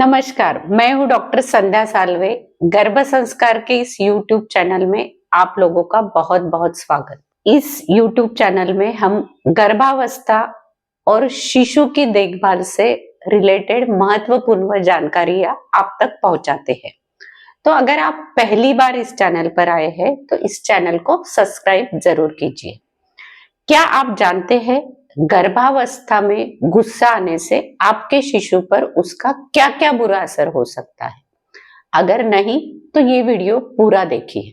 नमस्कार, मैं हूँ डॉक्टर संध्या साल्वे। गर्भ संस्कार के इस YouTube चैनल में आप लोगों का बहुत बहुत स्वागत। इस YouTube चैनल में हम गर्भावस्था और शिशु की देखभाल से रिलेटेड महत्वपूर्ण जानकारियां आप तक पहुंचाते हैं। तो अगर आप पहली बार इस चैनल पर आए हैं तो इस चैनल को सब्सक्राइब जरूर कीजिए। क्या आप जानते हैं गर्भावस्था में गुस्सा आने से आपके शिशु पर उसका क्या क्या बुरा असर हो सकता है? अगर नहीं तो ये वीडियो पूरा देखिए।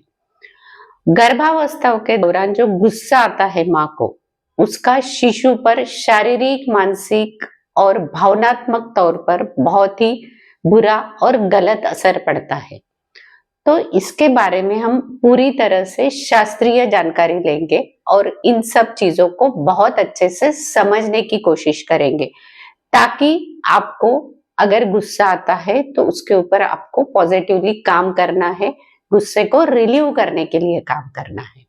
गर्भावस्था के दौरान जो गुस्सा आता है माँ को, उसका शिशु पर शारीरिक, मानसिक और भावनात्मक तौर पर बहुत ही बुरा और गलत असर पड़ता है। तो इसके बारे में हम पूरी तरह से शास्त्रीय जानकारी लेंगे और इन सब चीजों को बहुत अच्छे से समझने की कोशिश करेंगे, ताकि आपको अगर गुस्सा आता है तो उसके ऊपर आपको पॉजिटिवली काम करना है, गुस्से को रिलीव करने के लिए काम करना है।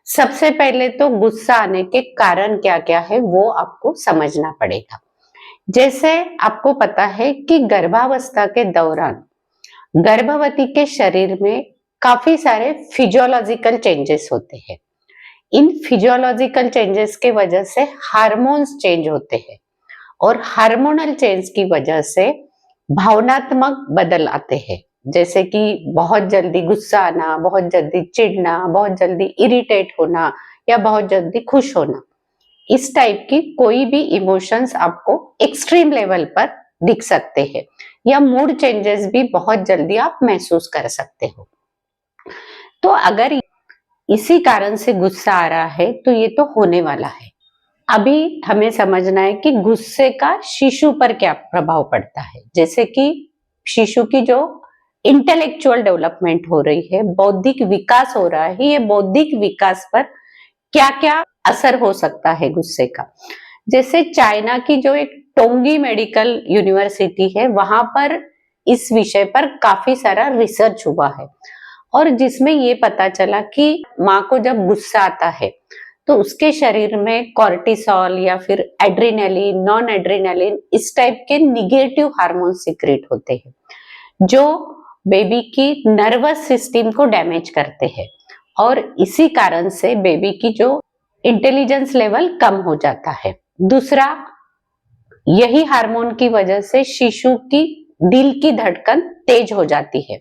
सबसे पहले तो गुस्सा आने के कारण क्या क्या है वो आपको समझना पड़ेगा। जैसे आपको पता है कि गर्भावस्था के दौरान गर्भवती के शरीर में काफी सारे फिजियोलॉजिकल चेंजेस होते हैं। इन फिजियोलॉजिकल चेंजेस के वजह से हार्मोन्स चेंज होते हैं और हार्मोनल चेंज की वजह से भावनात्मक बदल आते हैं, जैसे कि बहुत जल्दी गुस्सा आना, बहुत जल्दी चिढ़ना, बहुत जल्दी इरिटेट होना या बहुत जल्दी खुश होना। इस टाइप की कोई भी इमोशंस आपको एक्सट्रीम लेवल पर दिख सकते हैं या मूड चेंजेस भी बहुत जल्दी आप महसूस कर सकते हो। तो अगर इसी कारण से गुस्सा आ रहा है तो ये तो होने वाला है। अभी हमें समझना है कि गुस्से का शिशु पर क्या प्रभाव पड़ता है। जैसे कि शिशु की जो इंटेलेक्चुअल डेवलपमेंट हो रही है, बौद्धिक विकास हो रहा है, ये बौद्धिक विकास पर क्या क्या असर हो सकता है गुस्से का। जैसे चाइना की जो एक टोंगी मेडिकल यूनिवर्सिटी है, वहां पर इस विषय पर काफी सारा रिसर्च हुआ है और जिसमें ये पता चला कि माँ को जब गुस्सा आता है तो उसके शरीर में कॉर्टिसोल या फिर एड्रेनालिन, नॉन एड्रेनालिन, इस टाइप के निगेटिव हार्मोन सीक्रेट होते हैं जो बेबी की नर्वस सिस्टम को डैमेज करते हैं और इसी कारण से बेबी की जो इंटेलिजेंस लेवल कम हो जाता है। दूसरा, यही हार्मोन की वजह से शिशु की दिल की धड़कन तेज हो जाती है।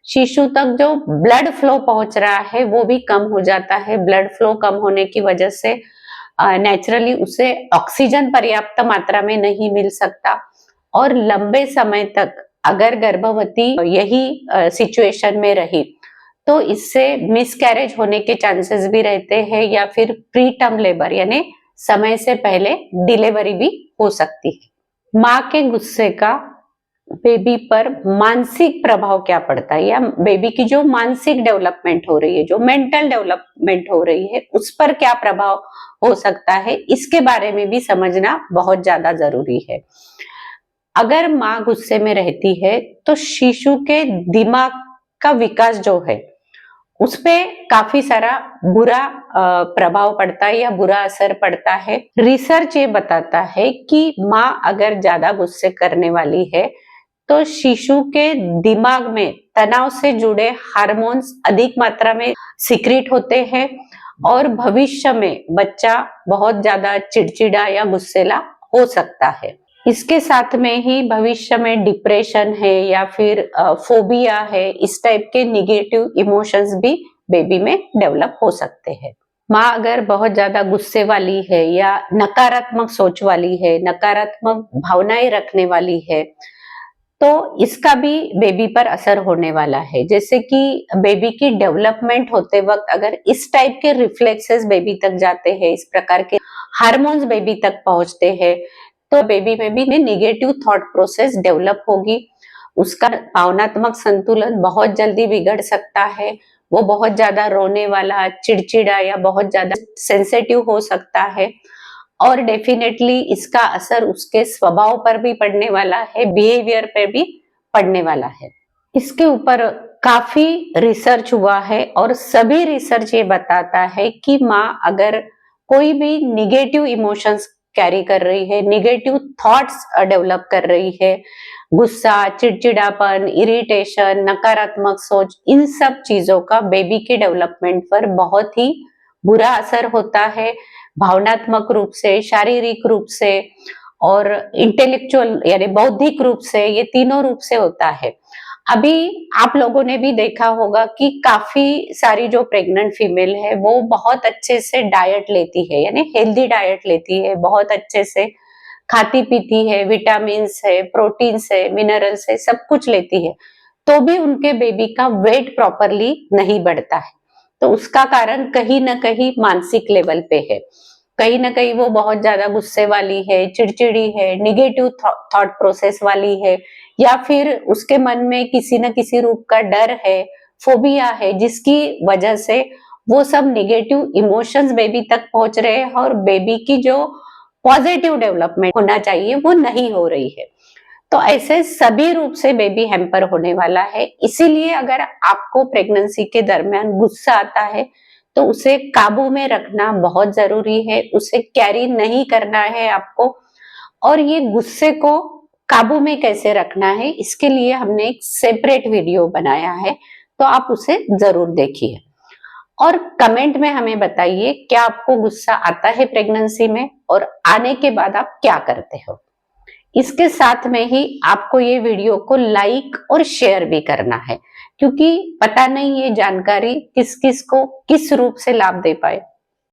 शिशु तक जो ब्लड फ्लो पहुंच रहा है वो भी कम हो जाता है। ब्लड फ्लो कम होने की वजह से नेचुरली उसे ऑक्सीजन पर्याप्त मात्रा में नहीं मिल सकता और लंबे समय तक अगर गर्भवती यही सिचुएशन में रही तो इससे मिसकैरेज होने के चांसेस भी रहते हैं या फिर प्री टर्म लेबर यानी समय से पहले डिलीवरी भी हो सकती है। माँ के गुस्से का बेबी पर मानसिक प्रभाव क्या पड़ता है या बेबी की जो मानसिक डेवलपमेंट हो रही है, जो मेंटल डेवलपमेंट हो रही है, उस पर क्या प्रभाव हो सकता है, इसके बारे में भी समझना बहुत ज्यादा जरूरी है। अगर माँ गुस्से में रहती है तो शिशु के दिमाग का विकास जो है उस पे काफी सारा बुरा प्रभाव पड़ता है या बुरा असर पड़ता है। रिसर्च ये बताता है कि माँ अगर ज्यादा गुस्से करने वाली है तो शिशु के दिमाग में तनाव से जुड़े हार्मोन्स अधिक मात्रा में सीक्रेट होते हैं और भविष्य में बच्चा बहुत ज्यादा चिड़चिड़ा या गुस्सेला हो सकता है। इसके साथ में ही भविष्य में डिप्रेशन है या फिर फोबिया है, इस टाइप के निगेटिव इमोशंस भी बेबी में डेवलप हो सकते हैं। माँ अगर बहुत ज्यादा गुस्से वाली है या नकारात्मक सोच वाली है, नकारात्मक भावनाएं रखने वाली है, तो इसका भी बेबी पर असर होने वाला है। जैसे कि बेबी की डेवलपमेंट होते वक्त अगर इस टाइप के रिफ्लेक्सेस बेबी तक जाते हैं, इस प्रकार के हार्मोन्स बेबी तक पहुंचते हैं, तो बेबी में भी निगेटिव थॉट प्रोसेस डेवलप होगी। उसका भावनात्मक संतुलन बहुत जल्दी बिगड़ सकता है। वो बहुत ज्यादा रोने वाला, चिड़चिड़ा या बहुत ज्यादा सेंसिटिव हो सकता है और डेफिनेटली इसका असर उसके स्वभाव पर भी पड़ने वाला है, बिहेवियर पर भी पड़ने वाला है। इसके ऊपर काफी रिसर्च हुआ है और सभी रिसर्च ये बताता है कि माँ अगर कोई भी निगेटिव इमोशंस कैरी कर रही है, निगेटिव थॉट्स डेवलप कर रही है, गुस्सा, चिड़चिड़ापन, इरिटेशन, नकारात्मक सोच, इन सब चीजों का बेबी के डेवलपमेंट पर बहुत ही बुरा असर होता है, भावनात्मक रूप से, शारीरिक रूप से और इंटेलेक्चुअल यानी बौद्धिक रूप से, ये तीनों रूप से होता है। अभी आप लोगों ने भी देखा होगा कि काफी सारी जो प्रेग्नेंट फीमेल है वो बहुत अच्छे से डाइट लेती है, यानी हेल्दी डाइट लेती है, बहुत अच्छे से खाती पीती है, विटामिन्स है, प्रोटीन्स है, मिनरल्स है, सब कुछ लेती है, तो भी उनके बेबी का वेट प्रॉपरली नहीं बढ़ता है। तो उसका कारण कहीं ना कहीं मानसिक लेवल पे है, कहीं ना कहीं वो बहुत ज्यादा गुस्से वाली है, चिड़चिड़ी है, निगेटिव थॉट प्रोसेस वाली है, या फिर उसके मन में किसी न किसी रूप का डर है, फोबिया है, जिसकी वजह से वो सब निगेटिव इमोशंस बेबी तक पहुंच रहे हैं और बेबी की जो पॉजिटिव डेवलपमेंट होना चाहिए वो नहीं हो रही है। तो ऐसे सभी रूप से बेबी हैम्पर होने वाला है। इसीलिए अगर आपको प्रेगनेंसी के दरमियान गुस्सा आता है तो उसे काबू में रखना बहुत जरूरी है, उसे कैरी नहीं करना है आपको। और ये गुस्से को काबू में कैसे रखना है इसके लिए हमने एक सेपरेट वीडियो बनाया है, तो आप उसे जरूर देखिए। और कमेंट में हमें बताइए क्या आपको गुस्सा आता है प्रेगनेंसी में, और आने के बाद आप क्या करते हो। इसके साथ में ही आपको ये वीडियो को लाइक और शेयर भी करना है, क्योंकि पता नहीं ये जानकारी किस किस को किस रूप से लाभ दे पाए।